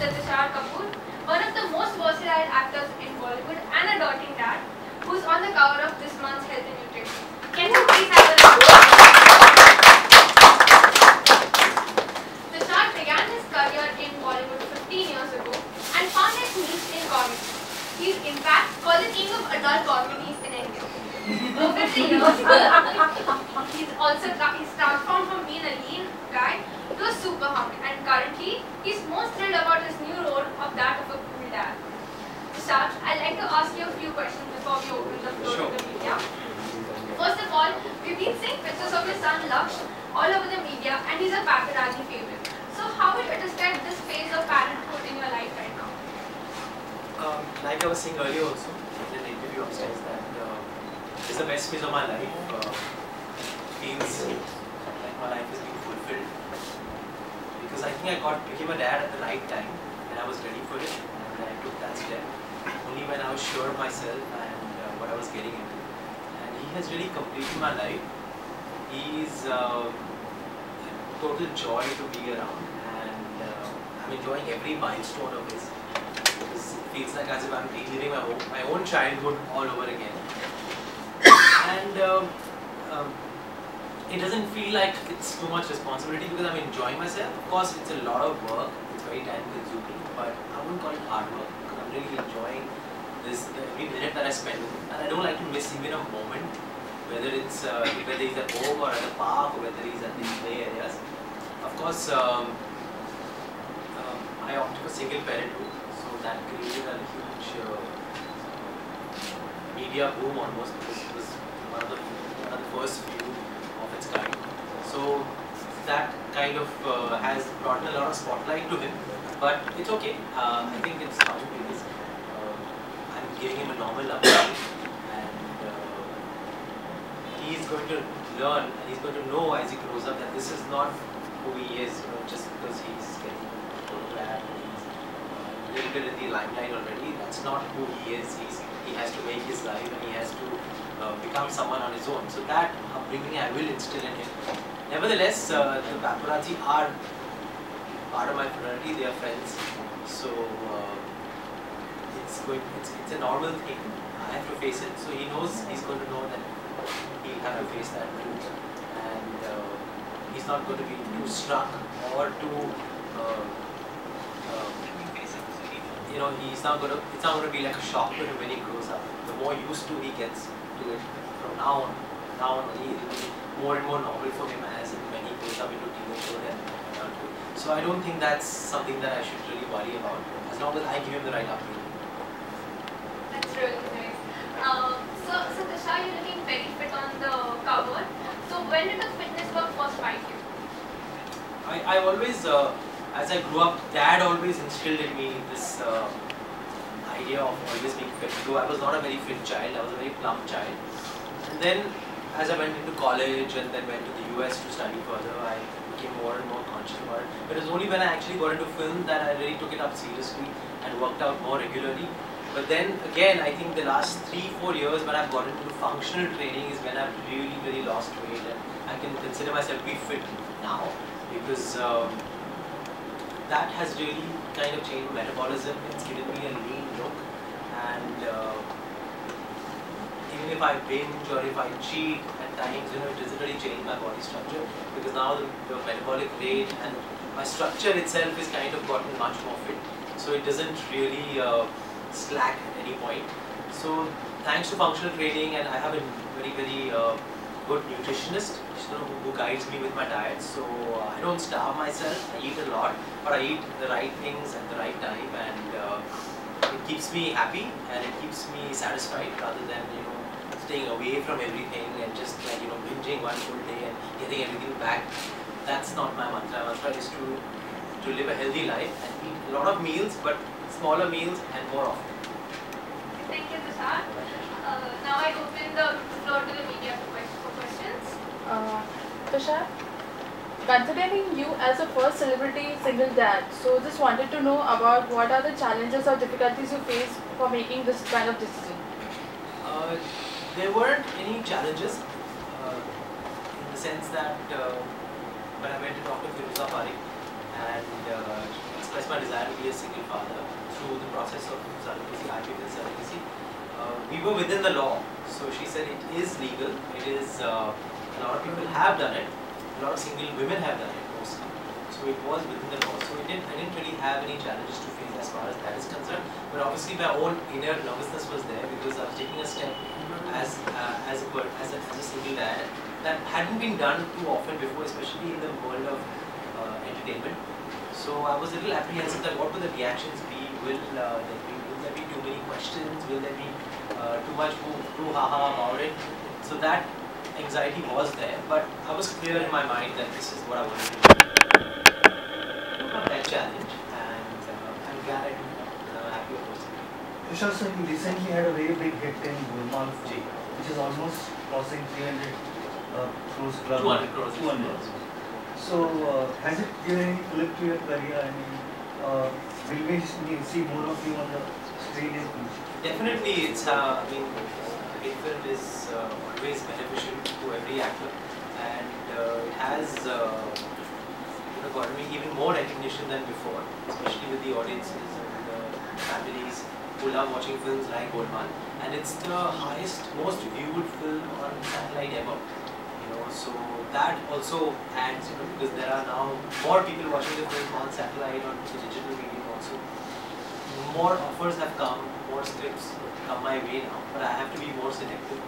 TUSSHAR Kapoor, one of the most versatile actors in Bollywood and a doting dad, who's on the cover of this month's Health and Nutrition. Can you please have a round of applause? TUSSHAR began his career in Bollywood 15 years ago and found his niche in comedy. He's in fact called the king of adult comedies in India. Over the years, he's transformed from being a lean guy to a super hunk, and currently he's most thrilled about his new role of that of a cool dad. To start, I'd like to ask you a few questions before we open the floor to the media. First of all, we've been seeing pictures of your son Laksh all over the media, and he's a paparazzi favorite. So how would you describe this phase of parenthood in your life right now? Like I was saying earlier also, in the interview upstairs, that it's the best phase of my life. Feels like my life is being fulfilled. Because I think I became a dad at the right time, and I was ready for it, and I took that step only when I was sure of myself and what I was getting into. And he has really completed my life. He's a total joy to be around, and I'm enjoying every milestone of his. It feels like as if I'm reliving my own childhood all over again. And it doesn't feel like it's too much responsibility because I'm enjoying myself. Of course, it's a lot of work, it's very time consuming, but I wouldn't call it hard work because I'm really enjoying every minute that I spend with him. And I don't like to miss even a moment, whether he's at home or at the park or whether he's at the play areas. Of course, I opted for single parenthood, so that created a huge media boom almost, because it was one of the first few of its kind. So that kind of has brought a lot of spotlight to him, but it's okay. I think it's how it is. I'm giving him a normal upbringing, and he's going to learn and he's going to know as he grows up that this is not who he is, just because he's getting photographed and he's a little bit in the limelight already. That's not who he is. He has to make his life, and he has to become someone on his own. So that upbringing I will instill in him. Nevertheless, the paparazzi are part of my fraternity. They are friends. So it's a normal thing. I have to face it. So he knows, he's going to know that he'll have to face that too. And he's not going to be too struck or too it's not going to be like a shock to him when he grows up. The more used to he gets to it from now on, it will be more and more normal for him when he grows up into teenagehood and adulthood. So I don't think that's something that I should really worry about, as long as I give him the right upbringing. That's really nice. So TUSSHAR, you're looking very fit on the cover. So when did the fitness work first strike you? I always, as I grew up, Dad always instilled in me this idea of always being fit. Though I was not a very fit child, I was a very plump child. And then, as I went into college and then went to the US to study further, I became more and more conscious about it. But it was only when I actually got into film that I really took it up seriously and worked out more regularly. But then again, I think the last 3-4 years when I've gotten into functional training is when I've really lost weight, and I can consider myself to be fit now, because that has really kind of changed my metabolism. It's given me a lean look, and even if I binge or if I cheat at times, it doesn't really change my body structure, because now the metabolic rate and my structure itself is kind of gotten much more fit. So it doesn't really slack at any point. So thanks to functional training, and I have a very good nutritionist who guides me with my diet. So I don't starve myself. I eat a lot, but I eat the right things at the right time, and it keeps me happy and it keeps me satisfied, rather than staying away from everything and just like binging one full day and getting everything back. That's not my mantra. My mantra is to live a healthy life and eat a lot of meals, but smaller meals and more often. Thank you, Tushar. Now I open the floor to the media for questions. Tushar, considering you as a first celebrity single dad, so just wanted to know about what are the challenges or difficulties you face for making this kind of decision. There weren't any challenges in the sense that when I went to Dr. Firuza and expressed my desire to be a single father through the process of surrogacy, IVF surrogacy, we were within the law. So she said it is legal. It is a lot of people have done it. A lot of single women have done it mostly. So it was within the law. So I didn't really have any challenges to face as far as that is concerned. But obviously my own inner nervousness was there, because I was taking a step as a single dad that hadn't been done too often before, especially in the world of entertainment. So I was a little apprehensive that what will the reactions be? Will there be too many questions? Will there be too much hoo-ha-ha about it? So that anxiety was there, but I was clear in my mind that this is what I wanted to do. That challenge, and I'm glad I'm happy with it. Tushar, so you recently had a very big hit in Golmaal, which is almost crossing 300 crores club. 200 crores. 200. So has it given any flip to your career? I mean, will we see more of you on the screen in future? Definitely, it's a hit film is always beneficial to every actor, and it has gotten me even more recognition than before, especially with the audiences and the families who love watching films like Golmaal. And it's the highest, most viewed film on satellite ever. So that also adds, because there are now more people watching the film on satellite, on the digital medium also. More offers have come, more scripts come my way now, but I have to be more selective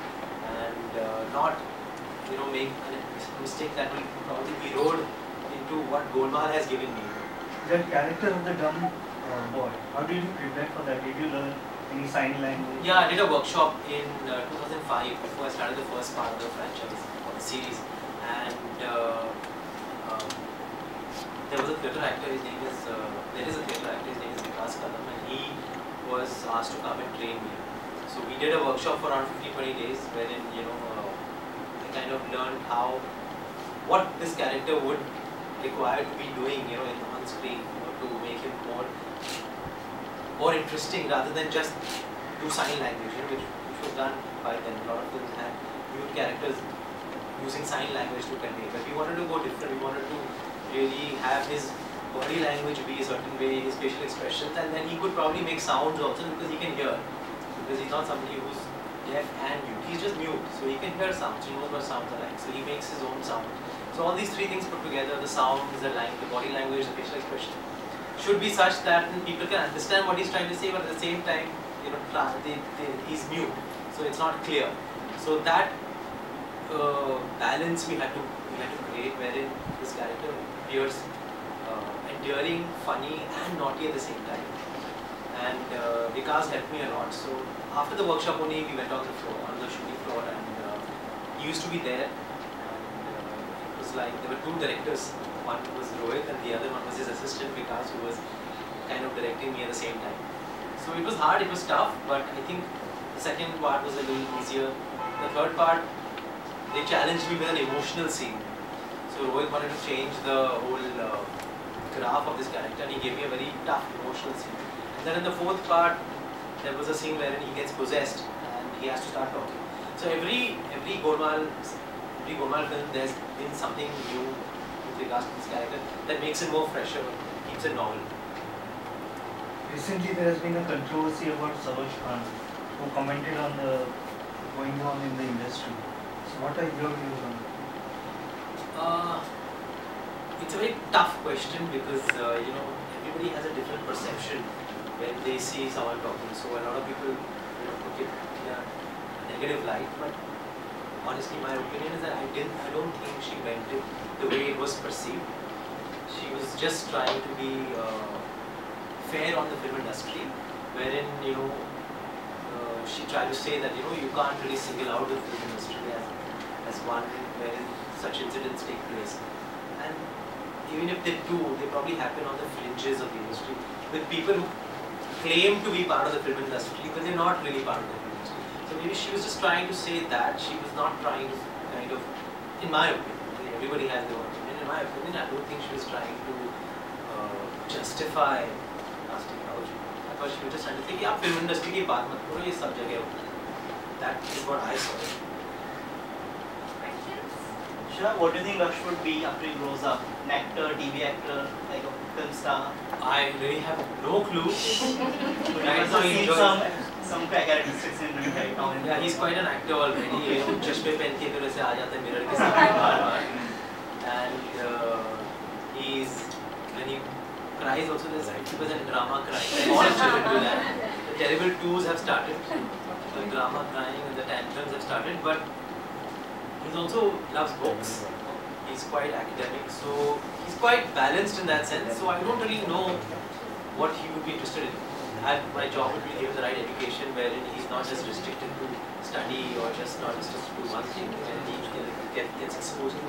and not, make a mistake that will probably erode into what Golmaal has given me. The character of the dumb boy, how did you prepare for that? Did you learn any sign language? Yeah, I did a workshop in 2005 before I started the first part of the franchise, or the series, and there was a theatre actor, his name is, there is a theatre actor, his name is and he was asked to come and train me. So we did a workshop for around 15-20 days, wherein I kind of learned what this character would require to be doing, on screen, to make him more interesting, rather than just do sign language, which was done by then. A lot of films had mute characters using sign language to convey, but we wanted to go different. We wanted to really have his body language be a certain way, his facial expressions, and then he could probably make sounds also, because he can hear. Because he's not somebody who's deaf and mute, he's just mute, so he can hear sounds, he knows what sounds are like, so he makes his own sound. So all these three things put together, the sounds, the body language, the facial expression, should be such that people can understand what he's trying to say, but at the same time, he's mute, so it's not clear. So that balance we had to create, wherein this character appears endearing, funny, and naughty at the same time. And Vikas helped me a lot. So after the workshop only, we went on the shooting floor, and he used to be there. And it was like there were two directors. One was Rohit, and the other one was his assistant Vikas, who was kind of directing me at the same time. So it was hard, it was tough, but I think the second part was a little easier. The third part, they challenged me with an emotional scene. So So Rohit wanted to change the whole graph of this character, and he gave me a very tough emotional scene. And then in the fourth part, there was a scene wherein he gets possessed and he has to start talking. So every Golmaal film, there's been something new with regards to this character that makes it more fresher, keeps it novel. Recently, there has been a controversy about Saroj Khan, who commented on the going on in the industry. So, what are your views on that? It's a very tough question because everybody has a different perception when they see someone talking. So a lot of people put it in a negative light. But honestly, my opinion is that I don't think she meant it the way it was perceived. She was just trying to be fair on the film industry, wherein she tried to say that you can't really single out the film industry as one wherein such incidents take place. And even if they do, they probably happen on the fringes of the industry with people who claim to be part of the film industry, but they're not really part of the film industry. So maybe she was just trying to say that. She was not trying to kind of, in my opinion, everybody has their own opinion. In my opinion, I don't think she was trying to justify casting couch. I thought she was just trying to say, film industry की बात मत करो, ये सब जगह होता है. That is what I saw. Sure, what do you think Laksh would be after he grows up? An actor, TV actor, like a film star? I really have no clue. But I also seen some characteristics in him right now. Yeah, he's quite an actor already. चश्मे पहन के तो ऐसे आ जाता है mirror के सामने बार-बार. And when he cries also, there's 50% drama crying. All children do that. The terrible twos have started. The drama crying and the tantrums have started. But he also loves books. He's quite academic, so he's quite balanced in that sense. So I don't really know what he would be interested in. My job would be to give him the right education, wherein he's not just restricted to study or not just to do one thing, and he gets exposed to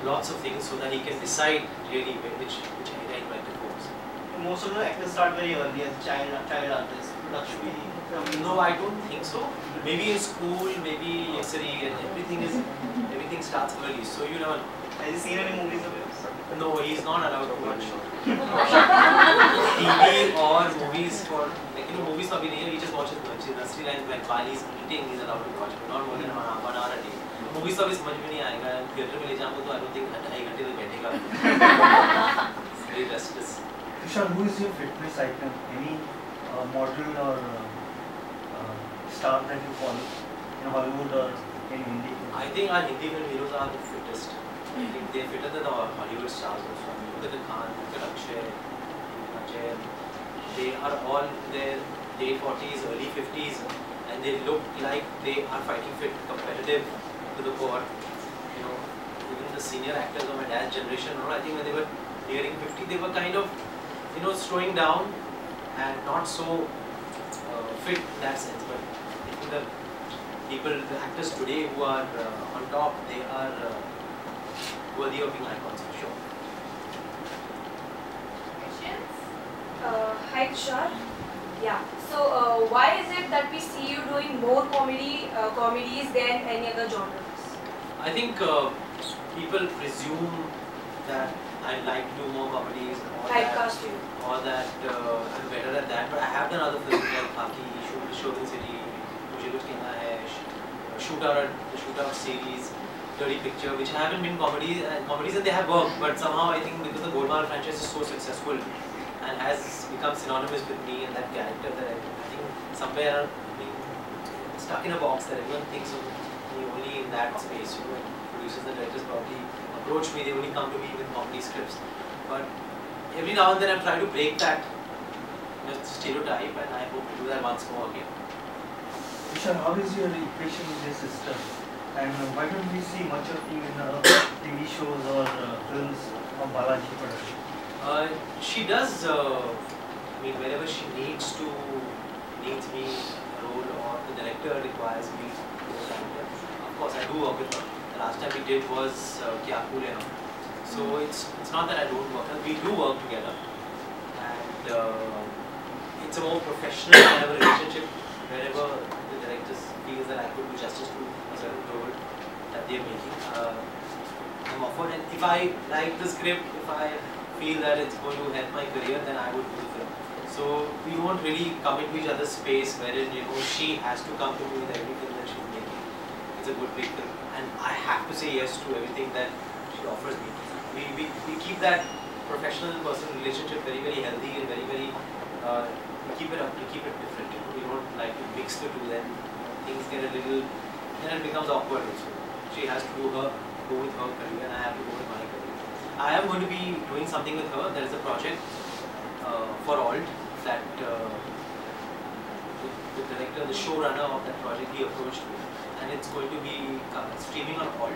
lots of things so that he can decide really which area he'd like to focus. Most of the actors start very early as child artists. Lakshmi. No, I don't think so. Maybe in school, maybe nursery, and everything starts early. So you never know. Has he seen any movies of yours? No, he's not allowed to watch TV or movies for movies for नहीं. He just watches nursery lines when while he's eating. He's allowed to watch, but not more than 1 hour a day. Movies तो अभी समझ में नहीं आएगा. Theater में ले जाऊँगा तो I don't think 2.5 घंटे तक बैठेगा. It's very restless. Tushar, who is your fitness icon? Any model or star that you follow in Hollywood or in Hindi? I think our Hindi film heroes are the fittest. I think they're fitter than the Hollywood stars also. Look at the Khan, look at Akshay, Ajay. They are all in their late 40s, early 50s, and they look like they are fighting fit, competitive to the core. Even the senior actors of my dad's generation, I think when they were nearing 50, they were kind of, slowing down and not so fit in that sense. But I think the actors today who are on top, they are worthy of being icons for sure. Questions? Hi Tushar. Yeah. So why is it that we see you doing more comedies than any other genres? I think people presume that I like to do more comedies, or that I'm better at that. But I have done other films like Khaki, Shooting City, Mujhe Kuch Kehna Hai, the Shootout series, Dirty Picture, which haven't been comedies, and they have worked. But somehow I think because the Golmaal franchise is so successful and has become synonymous with me and that character, that I think somewhere I'm being stuck in a box that everyone thinks of me only in that space. When producers and directors probably approach me, they only come to me with comedy scripts. But every now and then I'm trying to break that stereotype, and I hope to do that once more again. Tushar, how is your equation with your sister? And why don't we see much of you in TV shows or films of Balaji production? She does, wherever she needs me a role, or the director requires me to do an actor. Of course, I do work with her. The last time we did was Kya Cool Hai. So it's not that I don't work. We do work together, and it's a more professional kind of a relationship. Wherever the directors feels that I could do justice to a certain role that they're making. I'm offered, and if I like the script, if I feel that it's going to help my career, then I would do the film. So we won't really come into each other's space wherein she has to come to me with every film that she's making. It's a good big film, and I have to say yes to everything that she offers me. We keep that professional personal relationship very healthy and very we keep it up, we keep it different. We don't like to mix the two. Then things get a little, then it becomes awkward also. She has to go with her career, and I have to go with my career. I am going to be doing something with her. There is a project for Alt that the director, the showrunner of that project, he approached me, and it's going to be streaming on Alt.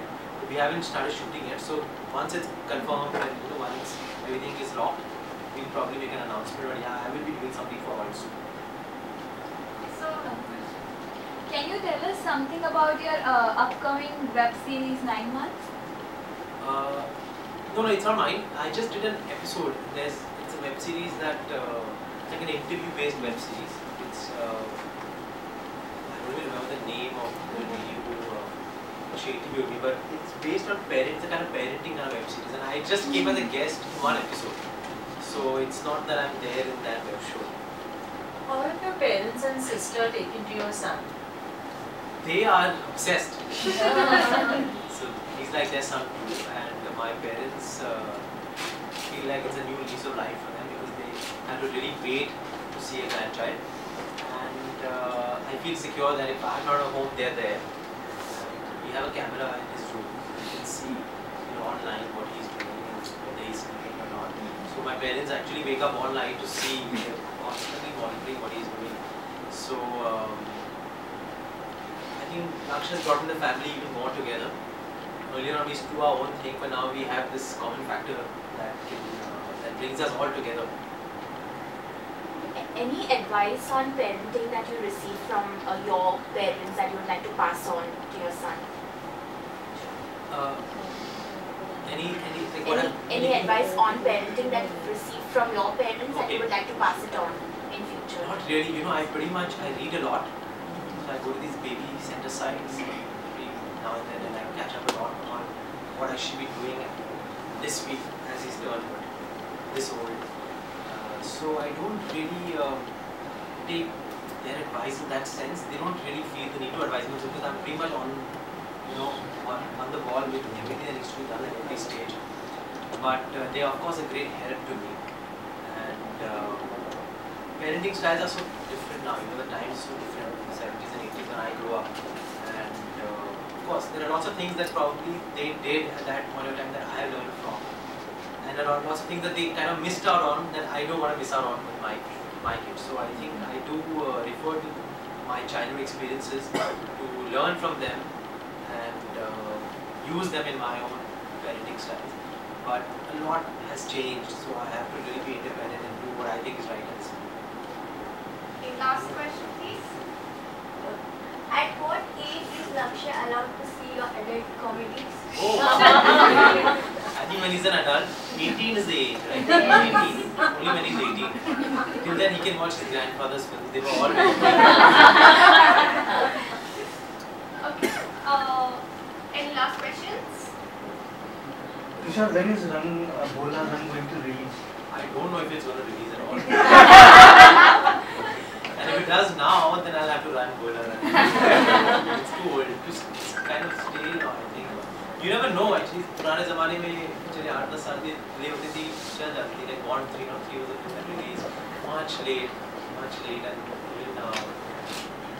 We haven't started shooting yet, so once it's confirmed and once everything is locked, we'll probably make an announcement. But yeah, I will be doing something for Alt soon. So, can you tell us something about your upcoming web series 9 months? No, it's not mine. I just did an episode. It's a web series that it's like an interview-based web series. It's I don't even remember the name of the video she interviewed me, but it's based on it's a kind of parenting kind of web series, and I just came as a guest in one episode. So it's not that I'm there in that web show. How have your parents and sister taken to your son? They are obsessed. So he's like their son too, and my parents feel like it's a new lease of life for them because they have to really wait to see a grandchild. And I feel secure that if I'm not at home, they're there. We have a camera in his room. You can see online what he's doing and whether he's sleeping or not. So my parents actually wake up all night to see. They're constantly monitoring what he's doing. So I think Laksh has brought in the family even more together. Earlier on we used to do our own thing, but now we have this common factor that brings us all together. Any advice on parenting that you received from your parents that you would like to pass on to your son? Any advice on parenting that you've received from your parents that you would like to pass it on in future? Not really. I read a lot. So I go to these baby center sites now and then, and I catch up a lot on what I should be doing this week as he's turned this old. So I don't really take their advice in that sense. They don't really feel the need to advise me because I'm pretty much on the ball with everything that needs to be done at every stage. But they are of course a great help to me. And parenting styles are so different now. The time is so different in the 70s and 80s when I grew up. And of course, there are lots of things that probably they did at that point of time that I learned from. And there are lots of things that they kind of missed out on that I don't want to miss out on with my kids. So I think I do refer to my childhood experiences to learn from them and use them in my own parenting styles. But a lot has changed, so I have to really be independent and do what I think is right and smart. Okay, last question, please. At what age is Lakshya allowed to see your adult comedies? Oh, I think when he's an adult, 18 is the age, right? 18. Only when he's 18. Till then he can watch his grandfather's films. They were all very Okay. Any last questions? Tushar, when is Bola Run going to release? I don't know if it's going to release at all. And if it does now, then I'll have to run Bola Run. It's too old. It's kind of stale now, I think. You never know actually. पुराने ज़माने में चलिए 8-10 साल की delay होती थी, चल जाती थी. Like Bond 303 was a film that released much late, and even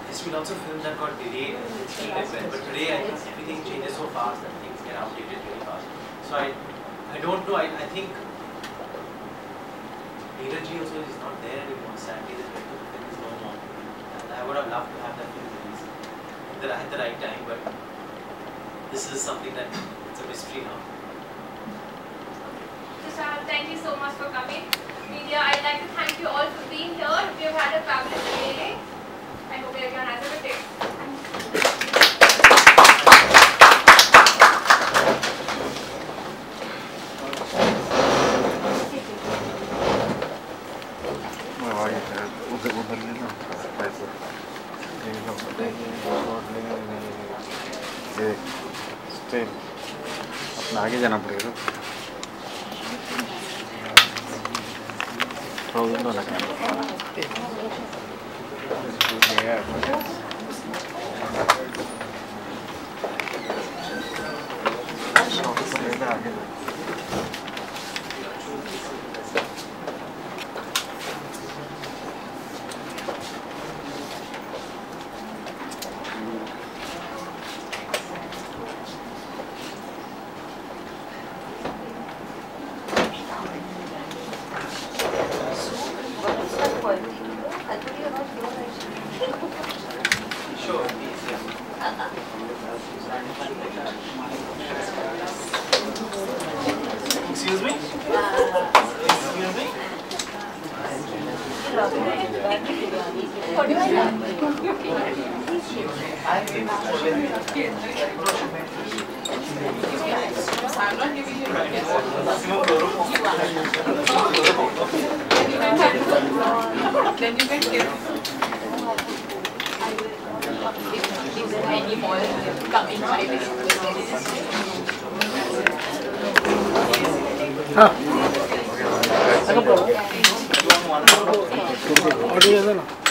history lots of films that got delayed and it's still different. But today I think everything changes so fast that things get outdated really fast. So I don't know. I think Neeraj ji also is not there anymore. Sadly, the director of the film is no more. And I would have loved to have that film released at the right time, but this is something that it's a mystery now. Tushar, thank you so much for coming. Media, I'd like to thank you all for being here. We have had a fabulous day. I hope everyone has a good day. उधर लेना पैसा ये stem आगे जाना पड़ेगा थोड़ा window लगा आगे Sure. Excuse me? Excuse me? What do I do? I'm not giving you then you can give. Is there any more coming by this? Audio है ना